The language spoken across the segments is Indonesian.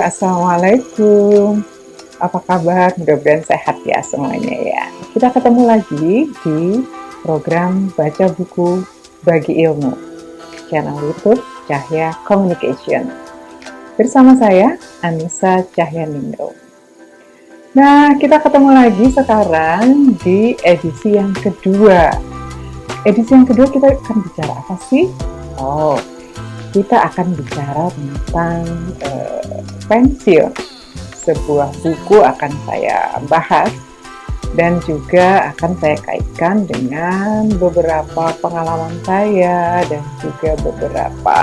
Assalamualaikum. Apa kabar? Mudah-mudahan sehat ya semuanya ya. Kita ketemu lagi di program Baca Buku Bagi Ilmu, channel YouTube Cahya Communication. Bersama saya, Anissa Cahyaningrum. Nah, kita ketemu lagi sekarang di edisi yang kedua. Edisi yang kedua kita akan bicara apa sih? Kita akan bicara tentang pensiun. Sebuah buku akan saya bahas dan juga akan saya kaitkan dengan beberapa pengalaman saya dan juga beberapa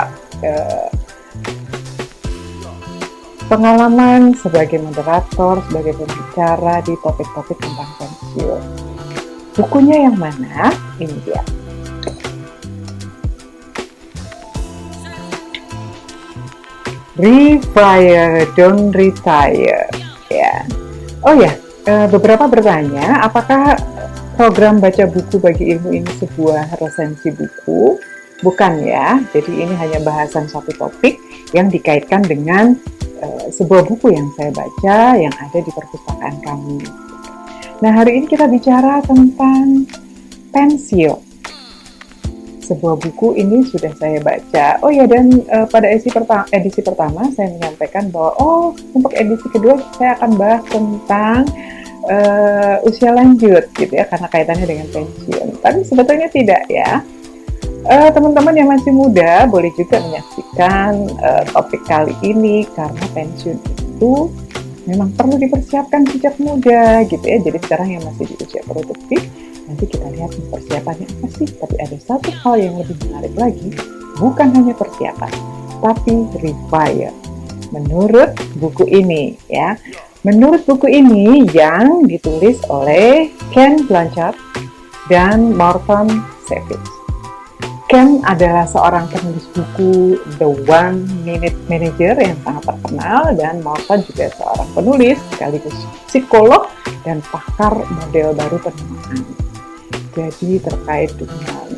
pengalaman sebagai moderator, sebagai pembicara di topik-topik tentang pensiun. Bukunya yang mana? Ini dia. Retire, don't retire. Ya. Oh ya, beberapa bertanya, apakah program baca buku bagi ilmu ini sebuah resensi buku? Bukan ya. Jadi ini hanya bahasan satu topik yang dikaitkan dengan sebuah buku yang saya baca yang ada di perpustakaan kami. Nah, hari ini kita bicara tentang pensiun. Sebuah buku ini sudah saya baca. Oh ya, dan pada edisi pertama saya menyampaikan bahwa untuk edisi kedua saya akan bahas tentang usia lanjut gitu ya, karena kaitannya dengan pensiun. Tapi sebetulnya tidak ya. Teman-teman yang masih muda boleh juga menyaksikan topik kali ini, karena pensiun itu memang perlu dipersiapkan sejak muda gitu ya. Jadi sekarang yang masih di usia produktif, nanti kita lihat persiapannya apa sih. Tapi ada satu hal yang lebih menarik lagi, bukan hanya persiapan, tapi retire. Menurut buku ini ya, menurut buku ini yang ditulis oleh Ken Blanchard dan Morton Savage. Ken adalah seorang penulis buku The One Minute Manager yang sangat terkenal, dan Morton juga seorang penulis sekaligus psikolog dan pakar model baru penerimaan. Jadi terkait dengan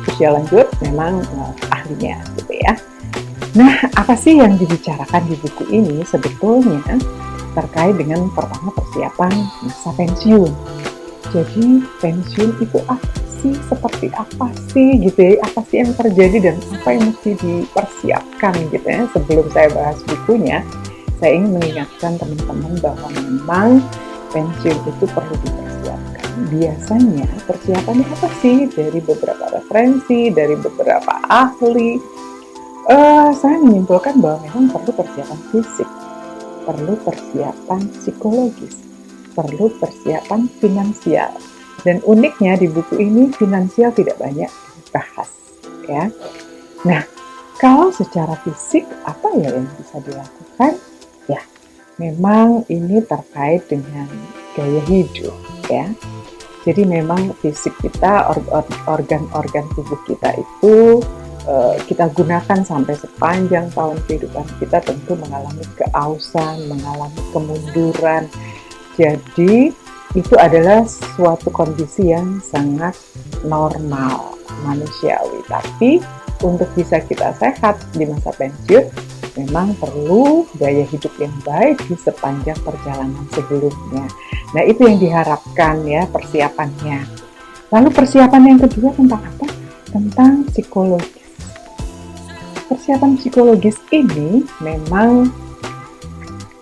usia lanjut memang ahlinya gitu ya. Nah, apa sih yang dibicarakan di buku ini sebetulnya terkait dengan pertama persiapan masa pensiun. Jadi pensiun itu apa sih, seperti apa sih gitu ya, apa sih yang terjadi dan apa yang mesti dipersiapkan gitu ya. Sebelum saya bahas bukunya, saya ingin mengingatkan teman-teman bahwa memang pensiun itu perlu dipersiapkan. Biasanya persiapannya apa sih? Dari beberapa referensi, dari beberapa ahli, saya menyimpulkan bahwa memang perlu persiapan fisik, perlu persiapan psikologis, perlu persiapan finansial. Dan uniknya di buku ini finansial tidak banyak dibahas ya. Nah, kalau secara fisik apa ya yang bisa dilakukan? Ya, memang ini terkait dengan gaya hidup ya. Jadi memang fisik kita, organ-organ tubuh kita itu kita gunakan sampai sepanjang tahun kehidupan kita, tentu mengalami keausan, mengalami kemunduran. Jadi itu adalah suatu kondisi yang sangat normal, manusiawi. Tapi untuk bisa kita sehat di masa pensiun, memang perlu gaya hidup yang baik di sepanjang perjalanan sebelumnya. Nah, itu yang diharapkan ya persiapannya. Lalu persiapan yang kedua tentang apa? Tentang psikologis. Persiapan psikologis ini memang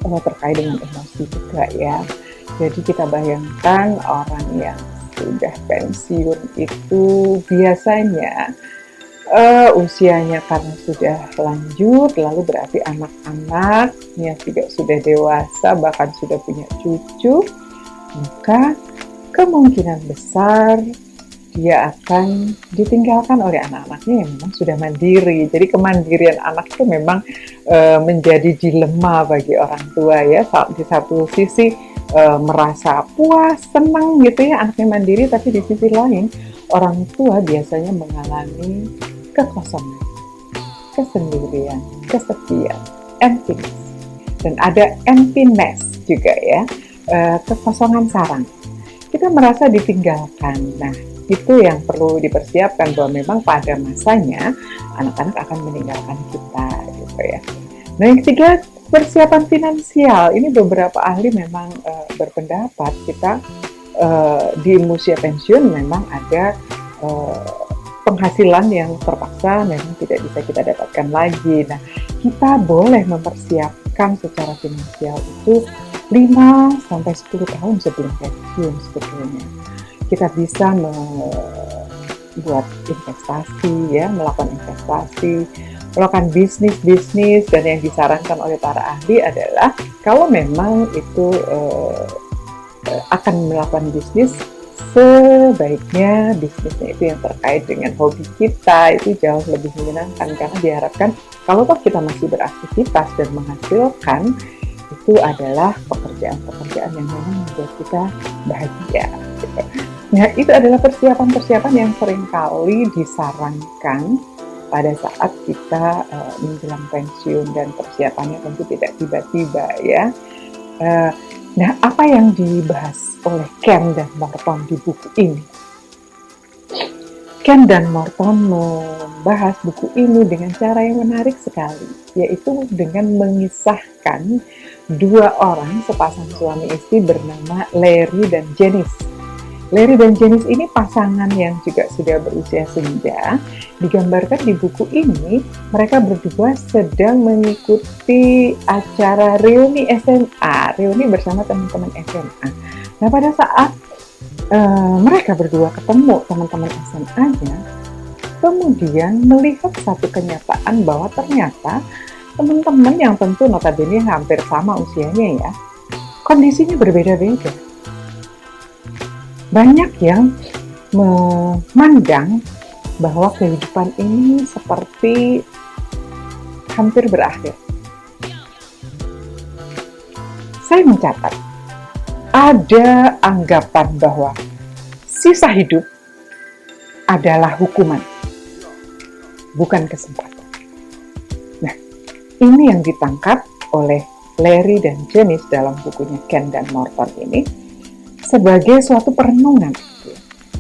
terkait dengan emosi juga ya. Jadi kita bayangkan orang yang sudah pensiun itu biasanya usianya karena sudah lanjut, lalu berarti anak-anaknya juga sudah dewasa, bahkan sudah punya cucu, maka kemungkinan besar dia akan ditinggalkan oleh anak-anaknya yang memang sudah mandiri. Jadi kemandirian anak itu memang menjadi dilema bagi orang tua ya. Di satu sisi merasa puas, senang gitu ya anaknya mandiri, tapi di sisi lain orang tua biasanya mengalami kekosongan, kesendirian, kesepian, emptiness, dan ada emptiness juga ya, kekosongan sarang. Kita merasa ditinggalkan. Nah, itu yang perlu dipersiapkan, bahwa memang pada masanya anak-anak akan meninggalkan kita gitu ya. Nah, yang ketiga Persiapan finansial ini beberapa ahli memang berpendapat kita di usia pensiun memang ada uh, penghasilan yang terpaksa memang tidak bisa kita dapatkan lagi. Nah, kita boleh mempersiapkan secara finansial itu 5 sampai 10 tahun sebelum pensiun sebetulnya. Kita bisa membuat investasi ya, melakukan investasi, melakukan bisnis dan yang disarankan oleh para ahli adalah kalau memang itu akan melakukan bisnis, sebaiknya bisnisnya itu yang terkait dengan hobi kita, itu jauh lebih menyenangkan karena diharapkan kalau toh kita masih beraktivitas dan menghasilkan, itu adalah pekerjaan-pekerjaan yang memang membuat kita bahagia gitu. Nah, itu adalah persiapan-persiapan yang seringkali disarankan pada saat kita menjelang pensiun, dan persiapannya tentu tidak tiba-tiba ya. Nah, apa yang dibahas oleh Ken dan Morton di buku ini? Ken dan Morton membahas buku ini dengan cara yang menarik sekali, yaitu dengan mengisahkan dua orang sepasang suami istri bernama Larry dan Janice. Larry dan Janice ini pasangan yang juga sudah berusia senja. Digambarkan di buku ini, mereka berdua sedang mengikuti acara reuni SMA, reuni bersama teman-teman SMA. Nah, pada saat mereka berdua ketemu teman-teman SMA-nya, kemudian melihat satu kenyataan bahwa ternyata teman-teman yang tentu notabene hampir sama usianya ya, kondisinya berbeda-beda. Banyak yang memandang bahwa kehidupan ini seperti hampir berakhir. Saya mencatat, ada anggapan bahwa sisa hidup adalah hukuman, bukan kesempatan. Nah, ini yang ditangkap oleh Larry dan Janice dalam bukunya Ken dan Morton ini sebagai suatu perenungan.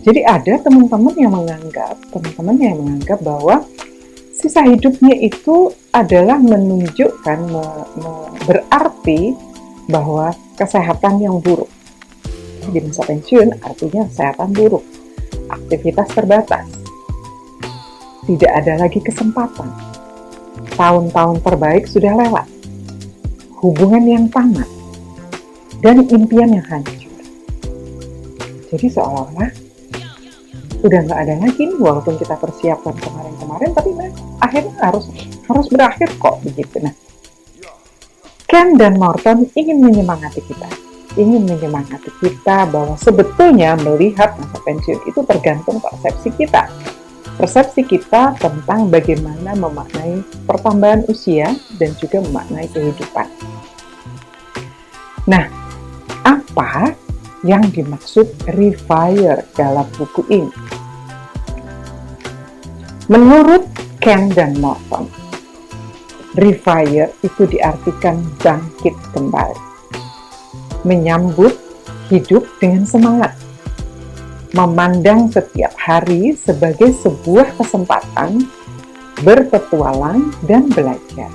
Jadi ada teman-teman yang menganggap bahwa sisa hidupnya itu adalah menunjukkan, berarti bahwa kesehatan yang buruk. Di masa pensiun artinya kesehatan buruk, aktivitas terbatas, tidak ada lagi kesempatan, tahun-tahun terbaik sudah lewat, hubungan yang tamat, dan impian yang hancur. Jadi seolah-olah udah nggak ada lagi nih, walaupun kita persiapkan kemarin-kemarin, tapi akhirnya harus berakhir kok begitu. Nah, Ken dan Morton ingin menyemangati kita bahwa sebetulnya melihat masa pensiun itu tergantung persepsi kita tentang bagaimana memaknai pertambahan usia dan juga memaknai kehidupan. Nah, apa yang dimaksud revire dalam buku ini? Menurut Ken dan Morton, revire itu diartikan bangkit kembali, menyambut hidup dengan semangat, memandang setiap hari sebagai sebuah kesempatan berpetualang dan belajar.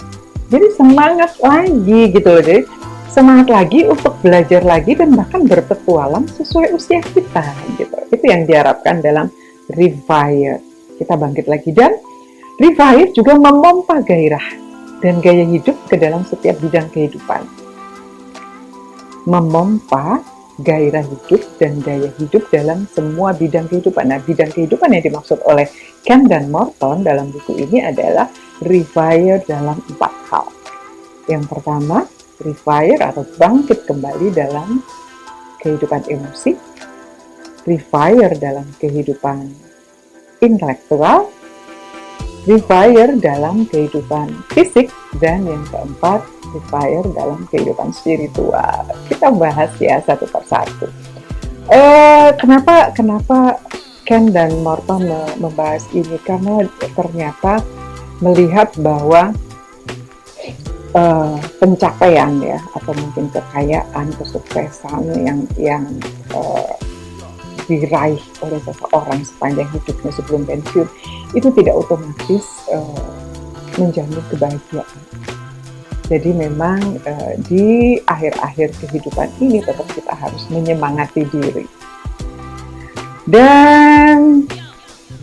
Jadi semangat lagi gitu loh, jadi semangat lagi untuk belajar lagi dan bahkan berpetualang sesuai usia kita gitu. Itu yang diharapkan dalam revire. Kita bangkit lagi, dan revire juga memompa gairah dan gaya hidup ke dalam setiap bidang kehidupan. Memompa gairah hidup dan gaya hidup dalam semua bidang kehidupan. Nah, bidang kehidupan yang dimaksud oleh Ken dan Morton dalam buku ini adalah revire dalam 4 hal. Yang pertama, revire atau bangkit kembali dalam kehidupan emosi, revire dalam kehidupan intelektual, revire dalam kehidupan fisik, dan yang keempat, revire dalam kehidupan spiritual. Kita bahas ya satu persatu. Kenapa Ken dan Morton membahas ini? Karena ternyata melihat bahwa pencapaian ya, atau mungkin kekayaan, kesuksesan yang diraih oleh seseorang sepanjang hidupnya sebelum pensiun itu tidak otomatis menjamin kebahagiaan. Jadi memang di akhir-akhir kehidupan ini tetap kita harus menyemangati diri. Dan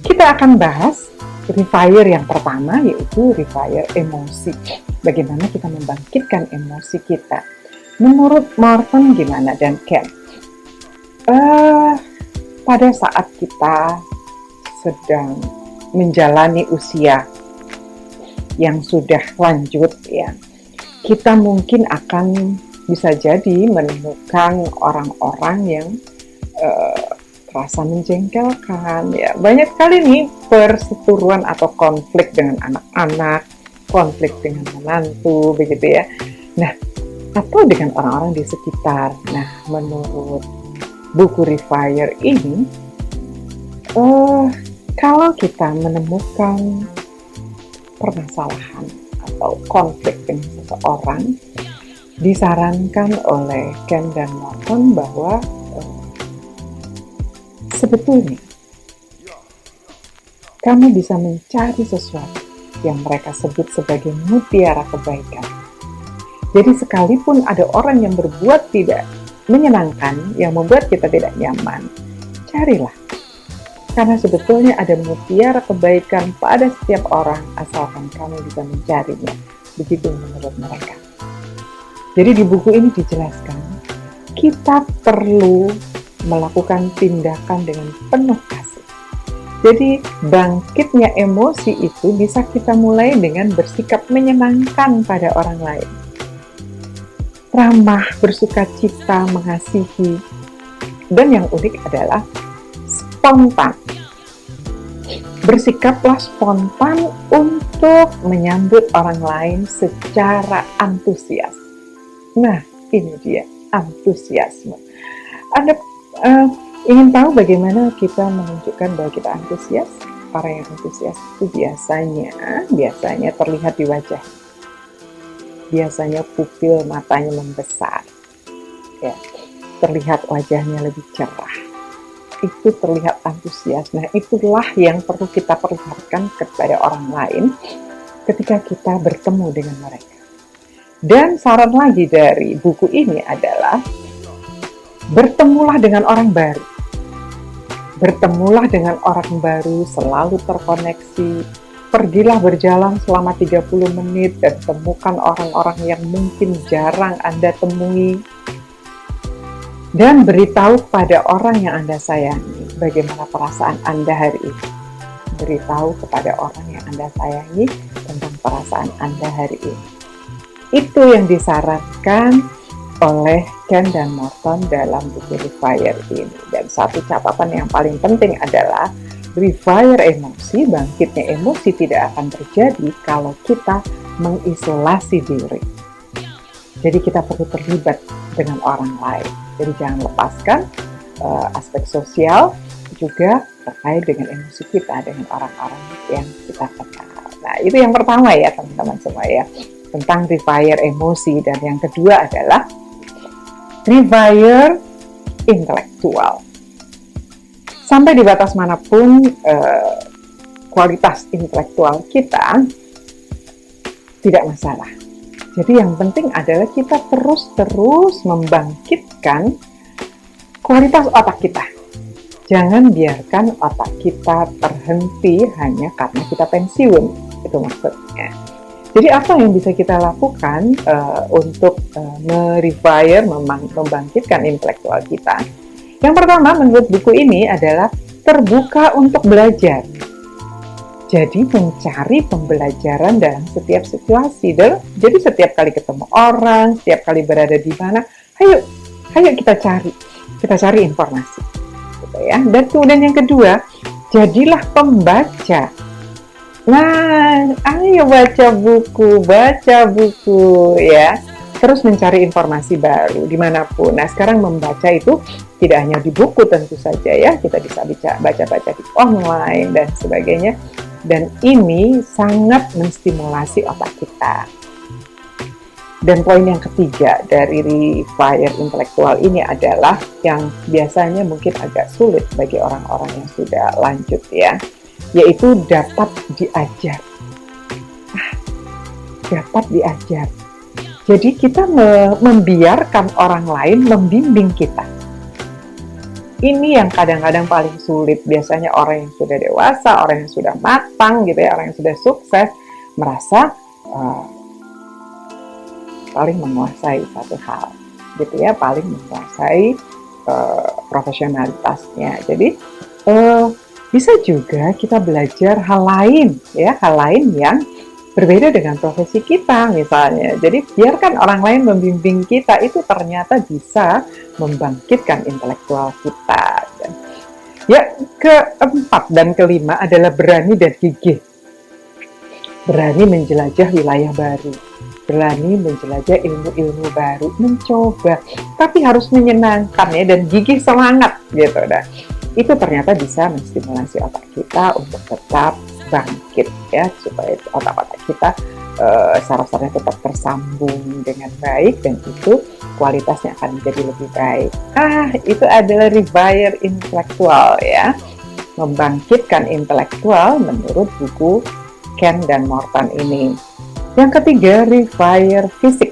kita akan bahas rewire yang pertama, yaitu rewire emosi. Bagaimana kita membangkitkan emosi kita. Menurut Morton gimana dan Ken? Pada saat kita sedang menjalani usia yang sudah lanjut ya, kita mungkin akan bisa jadi menemukan orang-orang yang terasa menjengkelkan ya. Banyak sekali nih perseteruan atau konflik dengan anak-anak, konflik dengan menantu begitu ya. Nah, atau dengan orang-orang di sekitar. Nah, menurut buku Rewire ini, kalau kita menemukan permasalahan atau konflik dengan seseorang, disarankan oleh Ken dan Morton bahwa sebetulnya kamu bisa mencari sesuatu yang mereka sebut sebagai mutiara kebaikan. Jadi sekalipun ada orang yang berbuat tidak menyenangkan, yang membuat kita tidak nyaman, carilah. Karena sebetulnya ada mutiara kebaikan pada setiap orang asalkan kamu bisa mencarinya. Begitu menurut mereka. Jadi di buku ini dijelaskan, kita perlu melakukan tindakan dengan penuh kasih. Jadi bangkitnya emosi itu bisa kita mulai dengan bersikap menyenangkan pada orang lain. Ramah, bersukacita, mengasihi. Dan yang unik adalah spontan. Bersikaplah spontan untuk menyambut orang lain secara antusias. Nah, ini dia, antusiasme. Anda ingin tahu bagaimana kita menunjukkan bahwa kita antusias? Orang yang antusias itu biasanya terlihat di wajah. Biasanya pupil matanya membesar. Ya, terlihat wajahnya lebih cerah. Itu terlihat antusias. Nah, itulah yang perlu kita perlihatkan kepada orang lain ketika kita bertemu dengan mereka. Dan saran lagi dari buku ini adalah bertemulah dengan orang baru. Bertemulah dengan orang baru, selalu terkoneksi. Pergilah berjalan selama 30 menit dan temukan orang-orang yang mungkin jarang Anda temui. Dan beritahu pada orang yang Anda sayangi bagaimana perasaan Anda hari ini. Beritahu kepada orang yang Anda sayangi tentang perasaan Anda hari ini. Itu yang disarankan oleh Ken dan Morton dalam buku Rewire ini. Dan satu catatan yang paling penting adalah rewire emosi, bangkitnya emosi tidak akan terjadi kalau kita mengisolasi diri. Jadi kita perlu terlibat dengan orang lain. Jadi jangan lepaskan aspek sosial juga terkait dengan emosi kita dengan orang-orang yang kita kenal. Nah, itu yang pertama ya teman-teman semua ya, tentang rewire emosi. Dan yang kedua adalah rewire intelektual. Sampai di batas manapun kualitas intelektual kita tidak masalah. Jadi yang penting adalah kita terus membangkitkan kualitas otak kita. Jangan biarkan otak kita terhenti hanya karena kita pensiun. Itu maksudnya. Jadi apa yang bisa kita lakukan untuk merewire, membangkitkan intelektual kita? Yang pertama menurut buku ini adalah terbuka untuk belajar. Jadi mencari pembelajaran dalam setiap situasi. Jadi setiap kali ketemu orang, setiap kali berada di mana, ayo kita cari informasi, gitu ya. Dan kemudian yang kedua, jadilah pembaca. Nah, ayo baca buku ya. Terus mencari informasi baru dimanapun. Nah, sekarang membaca itu tidak hanya di buku tentu saja ya, kita bisa baca-baca di online dan sebagainya. Dan ini sangat menstimulasi otak kita. Dan poin yang ketiga dari rewire intelektual ini adalah yang biasanya mungkin agak sulit bagi orang-orang yang sudah lanjut ya, yaitu dapat diajar. Dapat diajar. Jadi kita membiarkan orang lain membimbing kita. Ini yang kadang-kadang paling sulit. Biasanya orang yang sudah dewasa, orang yang sudah matang gitu ya, orang yang sudah sukses merasa paling menguasai satu hal gitu ya, paling menguasai profesionalitasnya. Jadi bisa juga kita belajar hal lain ya, hal lain yang berbeda dengan profesi kita misalnya. Jadi biarkan orang lain membimbing kita, itu ternyata bisa membangkitkan intelektual kita. Ya, keempat dan kelima adalah berani dan gigih. Berani menjelajah wilayah baru, berani menjelajah ilmu-ilmu baru, mencoba, tapi harus menyenangkan ya, dan gigih semangat gitu. Nah, itu ternyata bisa menstimulasi otak kita untuk tetap bangkit ya, supaya otak-otak kita saraf-sarafnya tetap tersambung dengan baik, dan itu kualitasnya akan menjadi lebih baik. Itu adalah rewire intelektual ya, membangkitkan intelektual menurut buku Ken dan Morton ini. Yang ketiga, rewire fisik.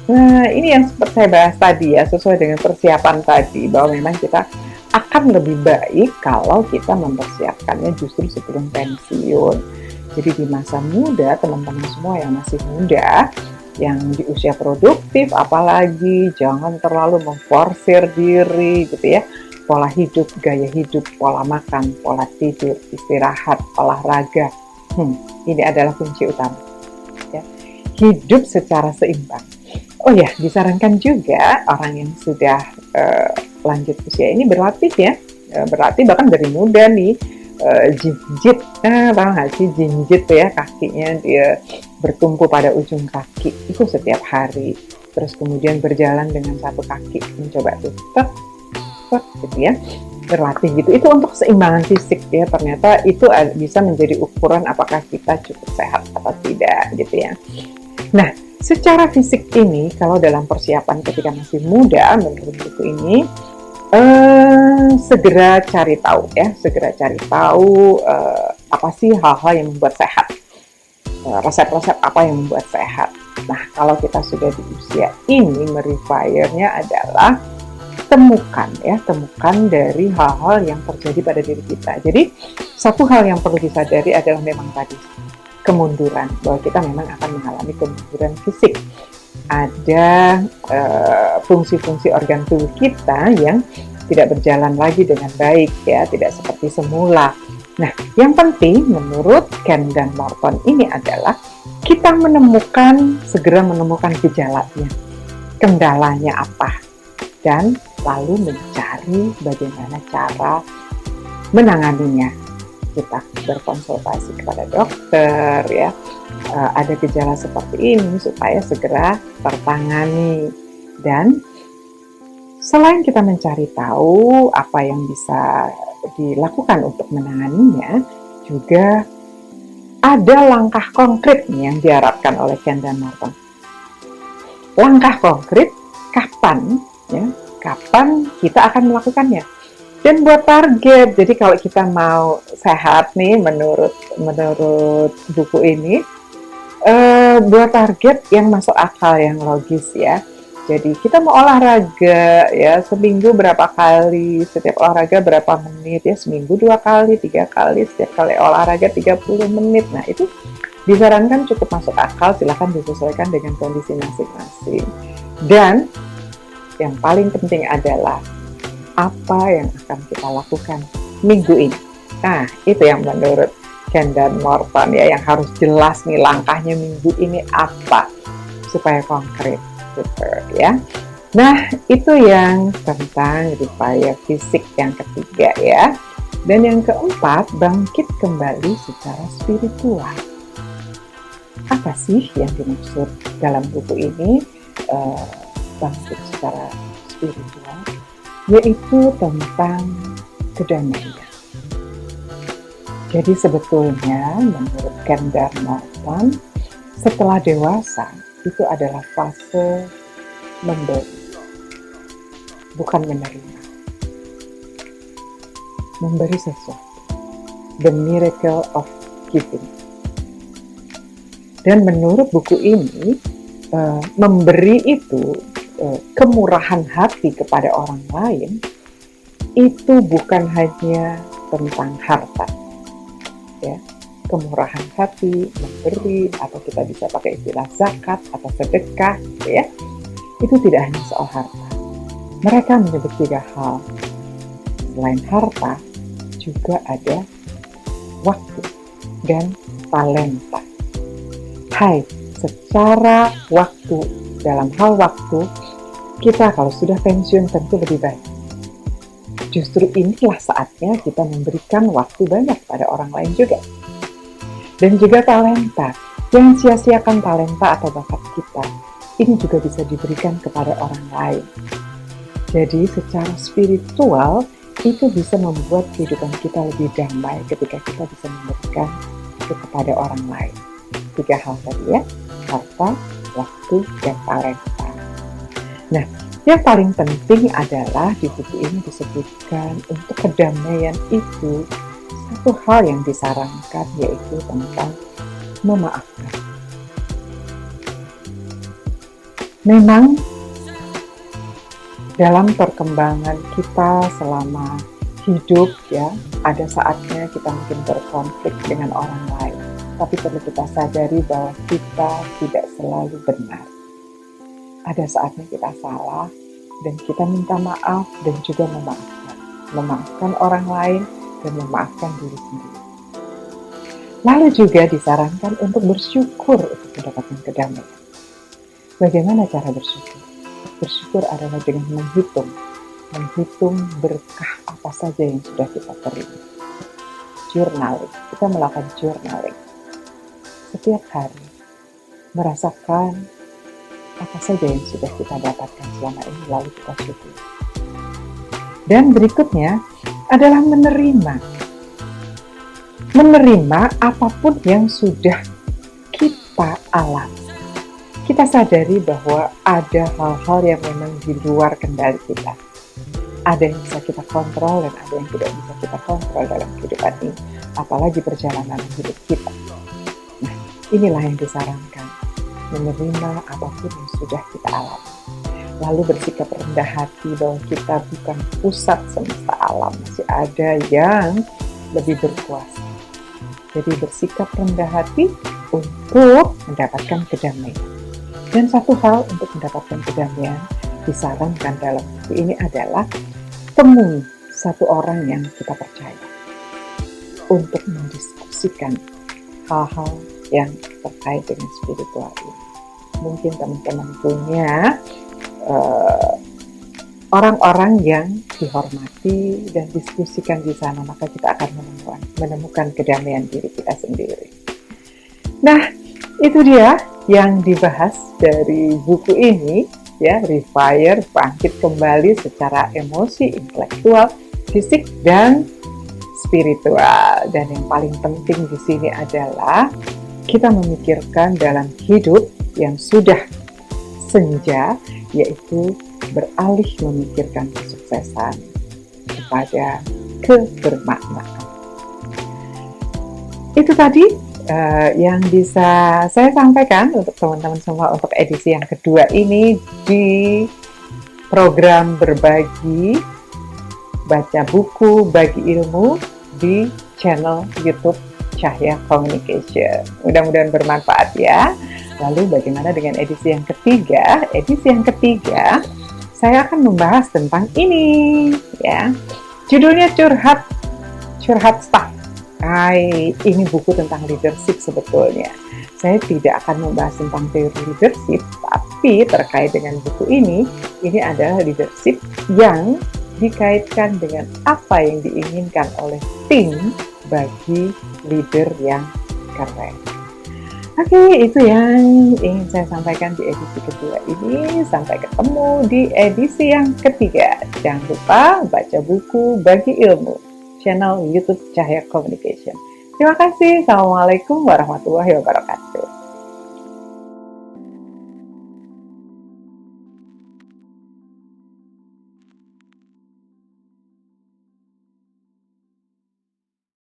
Nah, ini yang seperti saya bahas tadi ya, sesuai dengan persiapan tadi, bahwa memang kita akan lebih baik kalau kita mempersiapkannya justru sebelum pensiun. Jadi di masa muda, teman-teman semua yang masih muda, yang di usia produktif, apalagi jangan terlalu memforsir diri gitu ya. Pola hidup, gaya hidup, pola makan, pola tidur, istirahat, olahraga. Ini adalah kunci utama. Ya. Hidup secara seimbang. Oh ya, disarankan juga orang yang sudah lanjut usia ini berlatih ya, berlatih bahkan dari muda nih, jinjit, tahu nggak sih jinjit ya, kakinya dia bertumpu pada ujung kaki itu setiap hari, terus kemudian berjalan dengan satu kaki, mencoba tuh tek gitu ya, berlatih gitu, itu untuk keseimbangan fisik ya, ternyata itu bisa menjadi ukuran apakah kita cukup sehat atau tidak gitu ya. Nah, secara fisik ini, kalau dalam persiapan ketika masih muda, menurut buku ini, segera cari tahu ya, segera cari tahu apa sih hal-hal yang membuat sehat, resep-resep apa yang membuat sehat. Nah, kalau kita sudah di usia ini, merewire-nya adalah temukan dari hal-hal yang terjadi pada diri kita. Jadi, satu hal yang perlu disadari adalah memang tadi, kemunduran, bahwa kita memang akan mengalami kemunduran fisik. Ada fungsi-fungsi organ tubuh kita yang tidak berjalan lagi dengan baik ya, tidak seperti semula. Nah, yang penting menurut Ken dan Morton ini adalah kita segera menemukan gejalanya, kendalanya apa, dan lalu mencari bagaimana cara menanganinya. Kita berkonsultasi kepada dokter ya, ada gejala seperti ini supaya segera tertangani. Dan selain kita mencari tahu apa yang bisa dilakukan untuk menanganinya, juga ada langkah konkret yang diharapkan oleh Ken dan Morton. Langkah konkret kapan kita akan melakukannya. Dan buat target, jadi kalau kita mau sehat nih, menurut buku ini, buat target yang masuk akal, yang logis ya. Jadi kita mau olahraga ya, seminggu berapa kali, setiap olahraga berapa menit ya, seminggu 2 kali, 3 kali, setiap kali olahraga 30 menit. Nah, itu disarankan cukup masuk akal, silakan disesuaikan dengan kondisi masing-masing. Dan yang paling penting adalah apa yang akan kita lakukan minggu ini. Nah, itu yang menurut Ken dan Morton ya, yang harus jelas nih langkahnya minggu ini apa, supaya konkret gitu ya. Nah, itu yang tentang rewire fisik yang ketiga ya. Dan yang keempat, bangkit kembali secara spiritual. Apa sih yang dimaksud dalam buku ini, bangkit secara spiritual? Yaitu tentang kedamaian. Jadi sebetulnya menurut Ken dan Morton, setelah dewasa itu adalah fase memberi, bukan menerima. Memberi sesuatu, the miracle of giving. Dan menurut buku ini, memberi itu kemurahan hati kepada orang lain, itu bukan hanya tentang harta, ya. Kemurahan hati, memberi, atau kita bisa pakai istilah zakat atau sedekah, ya. Itu tidak hanya soal harta. Mereka menyebut 3 hal. Selain harta, juga ada waktu dan talenta. Hai, secara waktu, dalam hal waktu, kita kalau sudah pensiun tentu lebih baik. Justru inilah saatnya kita memberikan waktu banyak pada orang lain juga. Dan juga talenta. Jangan sia-siakan talenta atau bakat kita. Ini juga bisa diberikan kepada orang lain. Jadi secara spiritual, itu bisa membuat kehidupan kita lebih damai ketika kita bisa memberikan itu kepada orang lain. 3 hal tadi ya, harta, waktu, dan talenta. Nah, yang paling penting adalah di buku ini disebutkan untuk kedamaian itu satu hal yang disarankan, yaitu tentang memaafkan. Memang dalam perkembangan kita selama hidup ya, ada saatnya kita mungkin berkonflik dengan orang lain. Tapi perlu kita sadari bahwa kita tidak selalu benar. Ada saatnya kita salah dan kita minta maaf dan juga memaafkan. Memaafkan orang lain dan memaafkan diri sendiri. Lalu juga disarankan untuk bersyukur untuk mendapatkan kedamaian. Bagaimana cara bersyukur? Bersyukur adalah dengan menghitung berkah apa saja yang sudah kita terima. Journaling, kita melakukan journaling setiap hari, merasakan apa saja yang sudah kita dapatkan selama ini, lalu kita syukur. Dan berikutnya adalah menerima apapun yang sudah kita alami. Kita sadari bahwa ada hal-hal yang memang di luar kendali kita. Ada yang bisa kita kontrol dan ada yang tidak bisa kita kontrol dalam kehidupan ini, apalagi perjalanan hidup kita. Nah, inilah yang disarankan, menerima apapun yang sudah kita alami. Lalu bersikap rendah hati bahwa kita bukan pusat semesta alam, masih ada yang lebih berkuasa. Jadi bersikap rendah hati untuk mendapatkan kedamaian. Dan satu hal untuk mendapatkan kedamaian disarankan dalam buku ini adalah temui satu orang yang kita percaya untuk mendiskusikan hal-hal yang terkait dengan spiritual ini. Mungkin teman-teman punya orang-orang yang dihormati dan diskusikan di sana, maka kita akan menemukan kedamaian diri kita sendiri. Nah, itu dia yang dibahas dari buku ini, ya, Rewire, bangkit kembali secara emosi, intelektual, fisik, dan spiritual. Dan yang paling penting di sini adalah kita memikirkan dalam hidup yang sudah senja, yaitu beralih memikirkan kesuksesan kepada kebermaknaan. Itu tadi yang bisa saya sampaikan untuk teman-teman semua untuk edisi yang kedua ini di program berbagi baca buku bagi ilmu di channel YouTube Cahya Communication. Mudah-mudahan bermanfaat ya. Lalu bagaimana dengan edisi yang ketiga? Edisi yang ketiga saya akan membahas tentang ini ya. Judulnya curhat staff. Ini buku tentang leadership sebetulnya. Saya tidak akan membahas tentang teori leadership, tapi terkait dengan buku ini adalah leadership yang dikaitkan dengan apa yang diinginkan oleh tim bagi leader yang keren. Oke, itu yang ingin saya sampaikan di edisi kedua ini. Sampai ketemu di edisi yang ketiga. Jangan lupa baca buku bagi ilmu. Channel YouTube Cahya Communication. Terima kasih. Assalamualaikum warahmatullahi wabarakatuh.